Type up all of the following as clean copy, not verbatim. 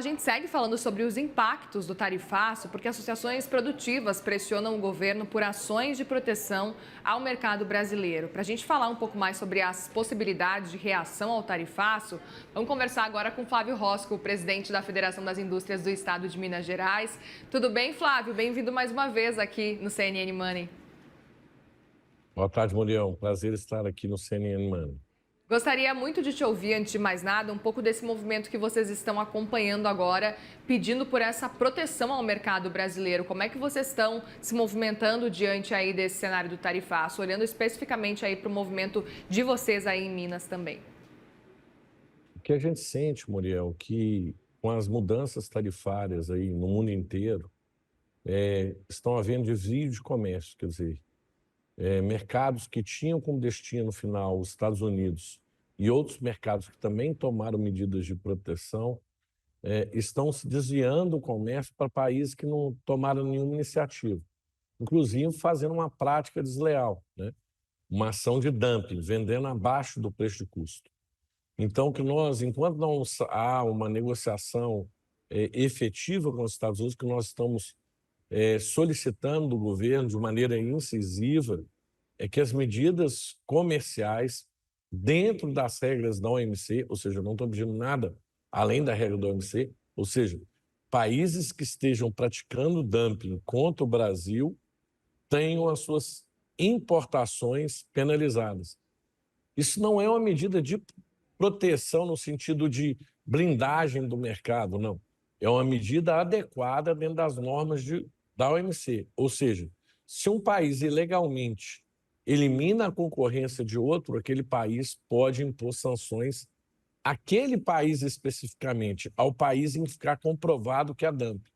A gente segue falando sobre os impactos do tarifaço, porque associações produtivas pressionam o governo por ações de proteção ao mercado brasileiro. Para a gente falar um pouco mais sobre as possibilidades de reação ao tarifaço, vamos conversar agora com Flávio Rosco, presidente da Federação das Indústrias do Estado de Minas Gerais. Tudo bem, Flávio? Bem-vindo mais uma vez aqui no CNN Money. Boa tarde, Muriel. Prazer estar aqui no CNN Money. Gostaria muito de te ouvir, antes de mais nada, um pouco desse movimento que vocês estão acompanhando agora, pedindo por essa proteção ao mercado brasileiro. Como é que vocês estão se movimentando diante aí desse cenário do tarifaço, olhando especificamente aí para o movimento de vocês aí em Minas também? O que a gente sente, Muriel, que com as mudanças tarifárias aí no mundo inteiro, estão havendo desvio de comércio, quer dizer, mercados que tinham como destino final os Estados Unidos e outros mercados que também tomaram medidas de proteção, estão se desviando o comércio para países que não tomaram nenhuma iniciativa, inclusive fazendo uma prática desleal, né? Uma ação de dumping, vendendo abaixo do preço de custo. Então, que nós, enquanto não há uma negociação efetiva com os Estados Unidos, que nós estamos solicitando do governo de maneira incisiva, é que as medidas comerciais, dentro das regras da OMC, ou seja, não estou pedindo nada além da regra da OMC, ou seja, países que estejam praticando dumping contra o Brasil tenham as suas importações penalizadas. Isso não é uma medida de proteção no sentido de blindagem do mercado, não. É uma medida adequada dentro das normas da OMC. Ou seja, se um país ilegalmente elimina a concorrência de outro, aquele país pode impor sanções àquele país especificamente, ao país em que ficar comprovado que é dumping.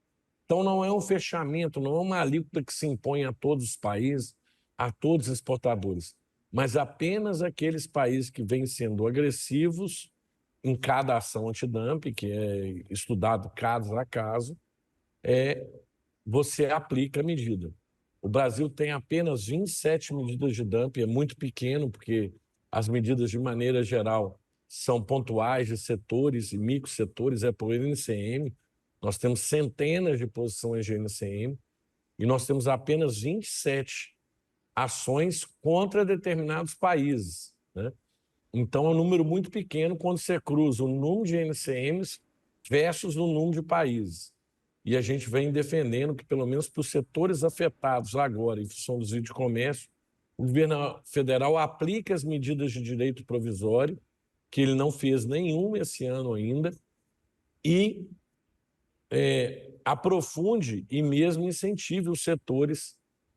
Então, não é um fechamento, não é uma alíquota que se impõe a todos os países, a todos os exportadores, mas apenas aqueles países que vêm sendo agressivos em cada ação antidumping, que é estudado caso a caso, você aplica a medida. O Brasil tem apenas 27 medidas de dumping, é muito pequeno, porque as medidas, de maneira geral, são pontuais de setores e microsetores, é por NCM. Nós temos centenas de posições de NCM e nós temos apenas 27 ações contra determinados países, né? Então, é um número muito pequeno quando você cruza o número de NCMs versus o número de países. E a gente vem defendendo que, pelo menos para os setores afetados agora, em função dos vídeos de comércio, o governo federal aplique as medidas de direito provisório, que ele não fez nenhuma esse ano ainda, e aprofunde e mesmo incentive os setores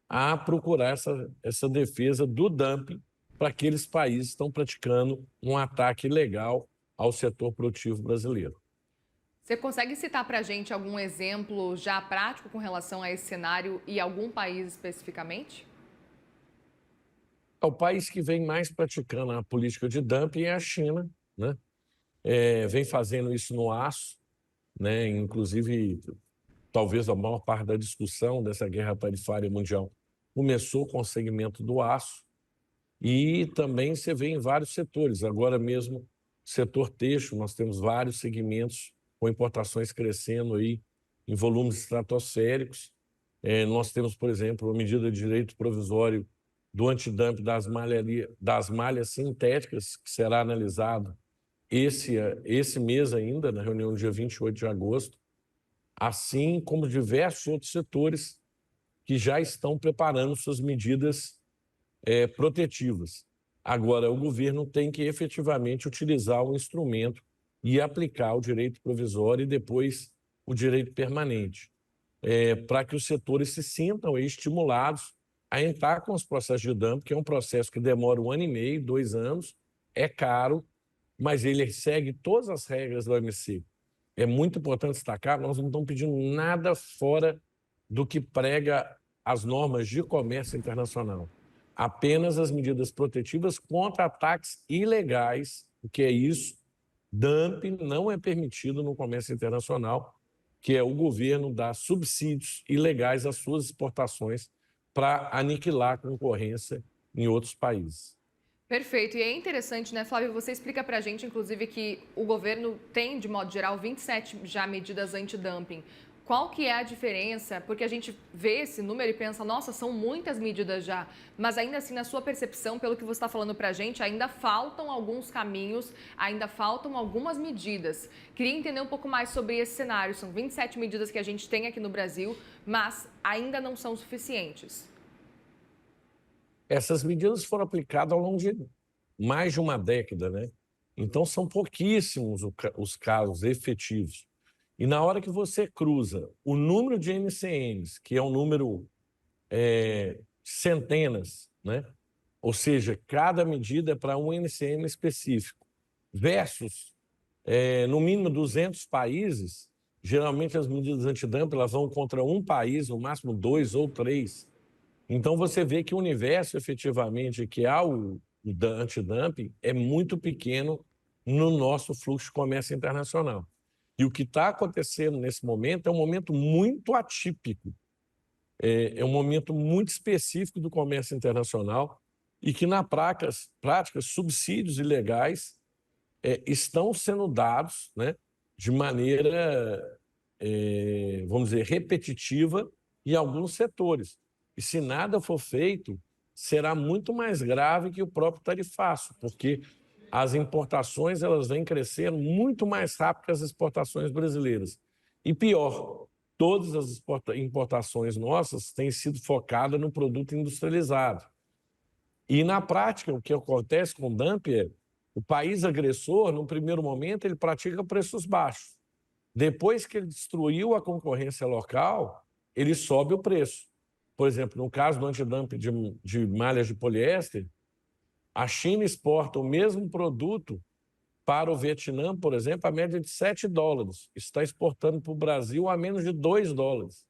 a procurar essa defesa do dumping para aqueles países que estão praticando um ataque ilegal ao setor produtivo brasileiro. Você consegue citar para a gente algum exemplo já prático com relação a esse cenário e algum país especificamente? O país que vem mais praticando a política de dumping é a China, né? Vem fazendo isso no aço, né? Inclusive, talvez a maior parte da discussão dessa guerra tarifária mundial começou com o segmento do aço e também você vê em vários setores. Agora mesmo, setor têxtil, nós temos vários segmentos com importações crescendo aí em volumes estratosféricos. Nós temos, por exemplo, a medida de direito provisório do antidumping das malhas sintéticas, que será analisado esse mês ainda, na reunião do dia 28 de agosto, assim como diversos outros setores que já estão preparando suas medidas protetivas. Agora, o governo tem que efetivamente utilizar o instrumento e aplicar o direito provisório e depois o direito permanente, para que os setores se sintam estimulados a entrar com os processos de dumping, que é um processo que demora 1 ano e meio, 2 anos, é caro, mas ele segue todas as regras da OMC. É muito importante destacar, nós não estamos pedindo nada fora do que prega as normas de comércio internacional. Apenas as medidas protetivas contra ataques ilegais, o que é isso? Dumping não é permitido no comércio internacional, que é o governo dar subsídios ilegais às suas exportações para aniquilar a concorrência em outros países. Perfeito. E é interessante, né, Flávio? Você explica para a gente, inclusive, que o governo tem, de modo geral, 27 já medidas antidumping. Qual que é a diferença? Porque a gente vê esse número e pensa, nossa, são muitas medidas já. Mas ainda assim, na sua percepção, pelo que você está falando para a gente, ainda faltam alguns caminhos, ainda faltam algumas medidas. Queria entender um pouco mais sobre esse cenário. São 27 medidas que a gente tem aqui no Brasil, mas ainda não são suficientes. Essas medidas foram aplicadas ao longo de mais de uma década, né? Então, são pouquíssimos os casos efetivos. E na hora que você cruza o número de NCMs, que é um número centenas, né? Ou seja, cada medida é para um NCM específico, versus, no mínimo, 200 países, geralmente as medidas antidumping elas vão contra um país, no máximo dois ou três. Então, você vê que o universo, efetivamente, que há o antidumping é muito pequeno no nosso fluxo de comércio internacional. E o que está acontecendo nesse momento é um momento muito atípico, é um momento muito específico do comércio internacional e que, na prática, subsídios ilegais estão sendo dados, né, de maneira, vamos dizer, repetitiva em alguns setores. E se nada for feito, será muito mais grave que o próprio tarifaço, porque as importações elas vêm crescendo muito mais rápido que as exportações brasileiras. E pior, todas as importações nossas têm sido focadas no produto industrializado. E, na prática, o que acontece com o dumping é o país agressor, no primeiro momento, ele pratica preços baixos. Depois que ele destruiu a concorrência local, ele sobe o preço. Por exemplo, no caso do antidumping de malhas de poliéster, a China exporta o mesmo produto para o Vietnã, por exemplo, a média de $7. Está exportando para o Brasil a menos de $2.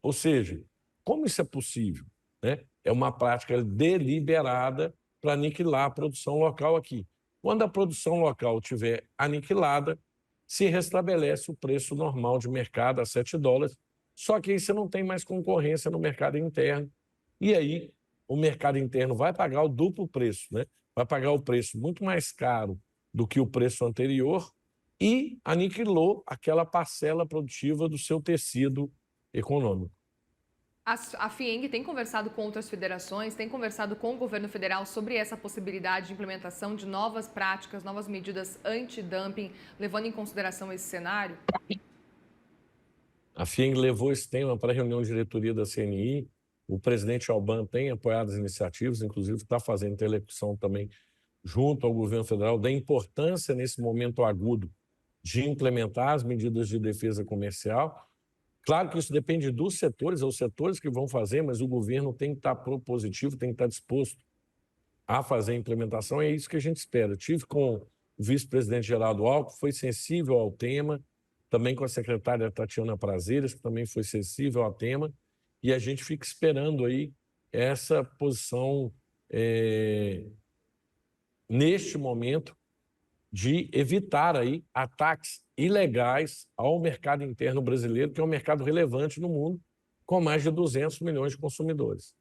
Ou seja, como isso é possível, né? É uma prática deliberada para aniquilar a produção local aqui. Quando a produção local estiver aniquilada, se restabelece o preço normal de mercado a $7, só que aí você não tem mais concorrência no mercado interno. E aí o mercado interno vai pagar o duplo preço, né? Vai pagar o preço muito mais caro do que o preço anterior e aniquilou aquela parcela produtiva do seu tecido econômico. A FIENG tem conversado com outras federações, tem conversado com o governo federal sobre essa possibilidade de implementação de novas práticas, novas medidas anti-dumping, levando em consideração esse cenário? A FIENG levou esse tema para a reunião de diretoria da CNI. O presidente Albán tem apoiado as iniciativas, inclusive está fazendo interlocução também junto ao governo federal da importância, nesse momento agudo, de implementar as medidas de defesa comercial. Claro que isso depende dos setores, é os setores que vão fazer, mas o governo tem que estar propositivo, tem que estar disposto a fazer a implementação, e é isso que a gente espera. Eu tive com o vice-presidente Geraldo Alckmin, foi sensível ao tema, também com a secretária Tatiana Prazeres, que também foi sensível ao tema, e a gente fica esperando aí essa posição neste momento de evitar aí ataques ilegais ao mercado interno brasileiro, que é um mercado relevante no mundo, com mais de 200 milhões de consumidores.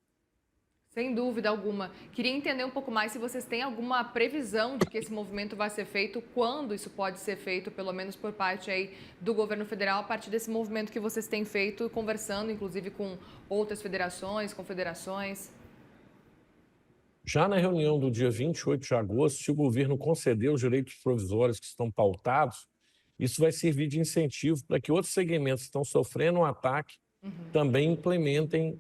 Sem dúvida alguma. Queria entender um pouco mais se vocês têm alguma previsão de que esse movimento vai ser feito, quando isso pode ser feito, pelo menos por parte aí do governo federal, a partir desse movimento que vocês têm feito, conversando inclusive com outras federações, confederações. Já na reunião do dia 28 de agosto, se o governo conceder os direitos provisórios que estão pautados, isso vai servir de incentivo para que outros segmentos que estão sofrendo um ataque também implementem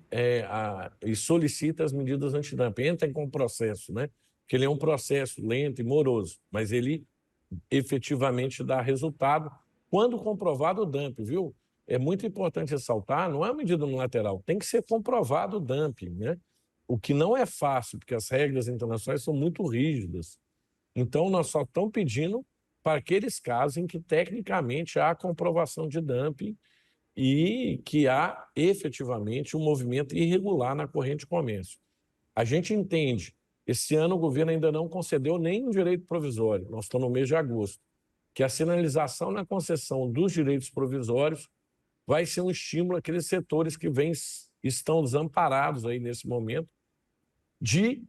e solicitem as medidas antidumping. Entrem com o processo, né? Porque ele é um processo lento e moroso, mas ele efetivamente dá resultado quando comprovado o dumping, viu? É muito importante ressaltar, não é uma medida unilateral, tem que ser comprovado o dumping, né? O que não é fácil, porque as regras internacionais são muito rígidas. Então, nós só estamos pedindo para aqueles casos em que, tecnicamente, há comprovação de dumping e que há, efetivamente, um movimento irregular na corrente de comércio. A gente entende, esse ano o governo ainda não concedeu nenhum direito provisório, nós estamos no mês de agosto, que a sinalização na concessão dos direitos provisórios vai ser um estímulo àqueles setores que estão desamparados aí nesse momento, de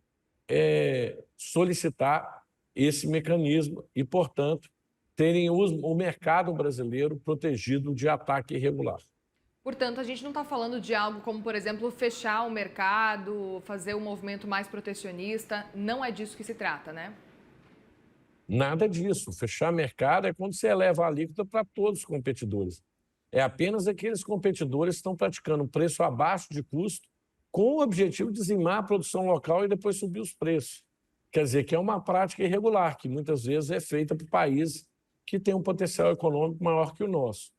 solicitar esse mecanismo e, portanto, terem o mercado brasileiro protegido de ataque irregular. Portanto, a gente não está falando de algo como, por exemplo, fechar o mercado, fazer um movimento mais protecionista. Não é disso que se trata, né? Nada disso. Fechar mercado é quando você eleva a alíquota para todos os competidores. É apenas aqueles competidores que estão praticando preço abaixo de custo com o objetivo de dizimar a produção local e depois subir os preços. Quer dizer, que é uma prática irregular, que muitas vezes é feita por países que têm um potencial econômico maior que o nosso.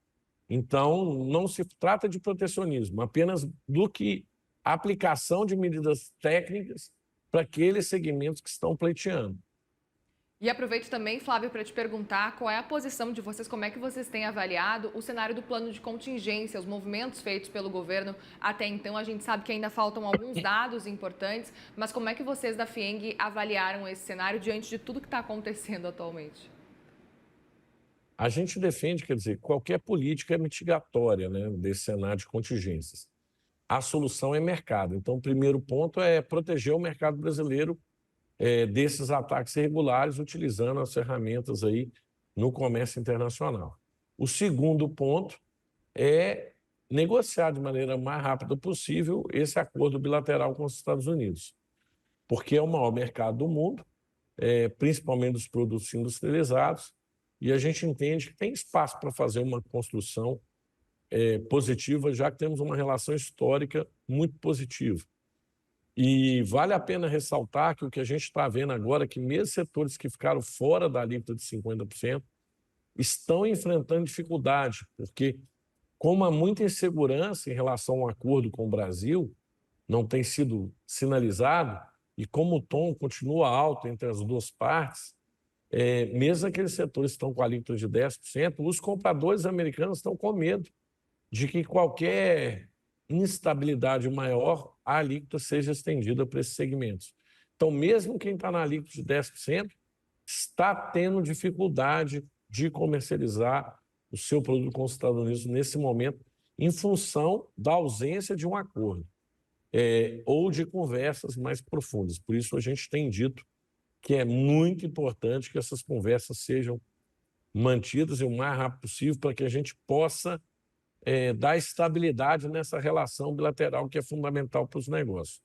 Então, não se trata de protecionismo, apenas do que a aplicação de medidas técnicas para aqueles segmentos que estão pleiteando. E aproveito também, Flávio, para te perguntar qual é a posição de vocês, como é que vocês têm avaliado o cenário do plano de contingência, os movimentos feitos pelo governo até então. A gente sabe que ainda faltam alguns dados importantes, mas como é que vocês da FIENG avaliaram esse cenário diante de tudo que está acontecendo atualmente? A gente defende, quer dizer, qualquer política mitigatória, né, desse cenário de contingências. A solução é mercado. Então, o primeiro ponto é proteger o mercado brasileiro desses ataques irregulares, utilizando as ferramentas aí no comércio internacional. O segundo ponto é negociar de maneira mais rápida possível esse acordo bilateral com os Estados Unidos, porque é o maior mercado do mundo, principalmente dos produtos industrializados, e a gente entende que tem espaço para fazer uma construção positiva, já que temos uma relação histórica muito positiva. E vale a pena ressaltar que o que a gente está vendo agora é que mesmo setores que ficaram fora da alíquota de 50% estão enfrentando dificuldade, porque como há muita insegurança em relação ao acordo com o Brasil, não tem sido sinalizado, e como o tom continua alto entre as duas partes, mesmo aqueles setores que estão com a alíquota de 10%, os compradores americanos estão com medo de que qualquer instabilidade maior, a alíquota seja estendida para esses segmentos. Então, mesmo quem está na alíquota de 10%, está tendo dificuldade de comercializar o seu produto com os Estados Unidos nesse momento, em função da ausência de um acordo ou de conversas mais profundas. Por isso, a gente tem dito que é muito importante que essas conversas sejam mantidas o mais rápido possível para que a gente possa dar estabilidade nessa relação bilateral que é fundamental para os negócios.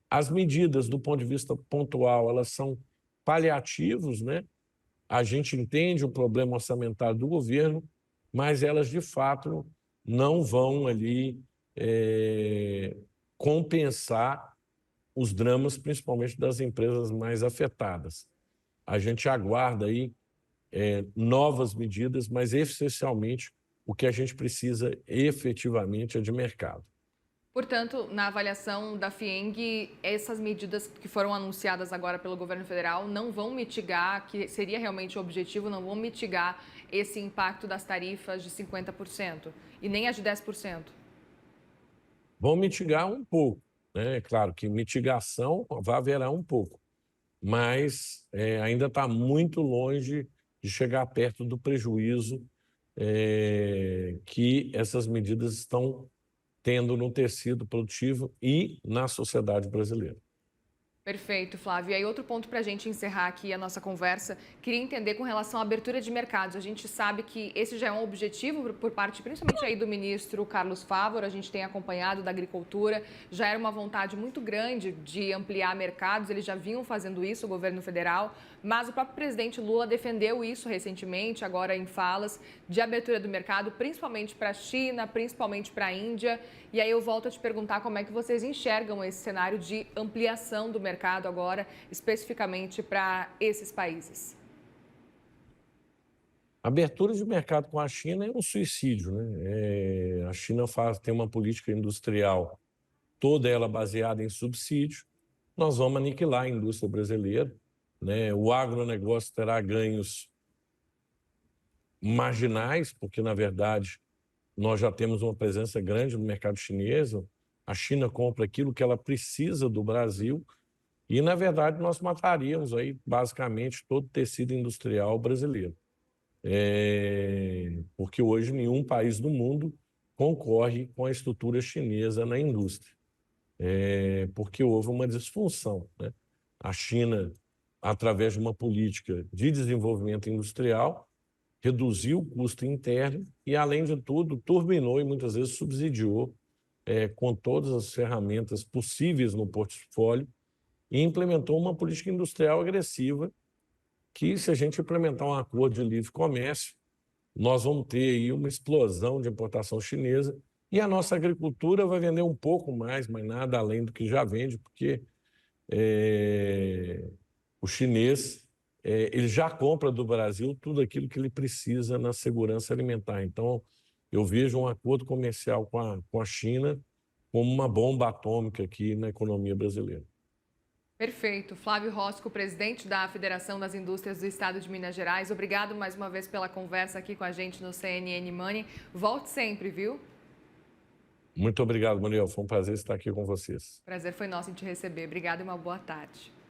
As medidas, do ponto de vista pontual, elas são paliativos, né? A gente entende o problema orçamentário do governo, mas elas, de fato, não vão ali compensar os dramas, principalmente das empresas mais afetadas. A gente aguarda aí novas medidas, mas essencialmente o que a gente precisa efetivamente é de mercado. Portanto, na avaliação da FIENG, essas medidas que foram anunciadas agora pelo governo federal não vão mitigar, que seria realmente o objetivo, não vão mitigar esse impacto das tarifas de 50% e nem as de 10%. Vão mitigar um pouco, né? É claro que mitigação haverá um pouco, mas ainda está muito longe de chegar perto do prejuízo que essas medidas estão tendo no tecido produtivo e na sociedade brasileira. Perfeito, Flávio. E aí, outro ponto para a gente encerrar aqui a nossa conversa, queria entender com relação à abertura de mercados. A gente sabe que esse já é um objetivo por parte, principalmente aí do ministro Carlos Fávoro, a gente tem acompanhado da agricultura, já era uma vontade muito grande de ampliar mercados, eles já vinham fazendo isso, o governo federal, mas o próprio presidente Lula defendeu isso recentemente, agora em falas, de abertura do mercado, principalmente para a China, principalmente para a Índia. E aí eu volto a te perguntar como é que vocês enxergam esse cenário de ampliação do mercado agora, especificamente para esses países. A abertura de mercado com a China é um suicídio, né? A China tem uma política industrial, toda ela baseada em subsídio. Nós vamos aniquilar a indústria brasileira, né? O agronegócio terá ganhos marginais, porque, na verdade, nós já temos uma presença grande no mercado chinês. A China compra aquilo que ela precisa do Brasil e, na verdade, nós mataríamos aí, basicamente, todo o tecido industrial brasileiro. Porque hoje nenhum país do mundo concorre com a estrutura chinesa na indústria, porque houve uma disfunção, né? A China, através de uma política de desenvolvimento industrial, reduziu o custo interno e, além de tudo, turbinou e muitas vezes subsidiou com todas as ferramentas possíveis no portfólio e implementou uma política industrial agressiva que, se a gente implementar um acordo de livre comércio, nós vamos ter aí uma explosão de importação chinesa e a nossa agricultura vai vender um pouco mais, mas nada além do que já vende, porque o chinês ele já compra do Brasil tudo aquilo que ele precisa na segurança alimentar. Então, eu vejo um acordo comercial com a China como uma bomba atômica aqui na economia brasileira. Perfeito. Flávio Rosco, presidente da Federação das Indústrias do Estado de Minas Gerais. Obrigado mais uma vez pela conversa aqui com a gente no CNN Money. Volte sempre, viu? Muito obrigado, Manuel. Foi um prazer estar aqui com vocês. Prazer foi nosso em te receber. Obrigada e uma boa tarde.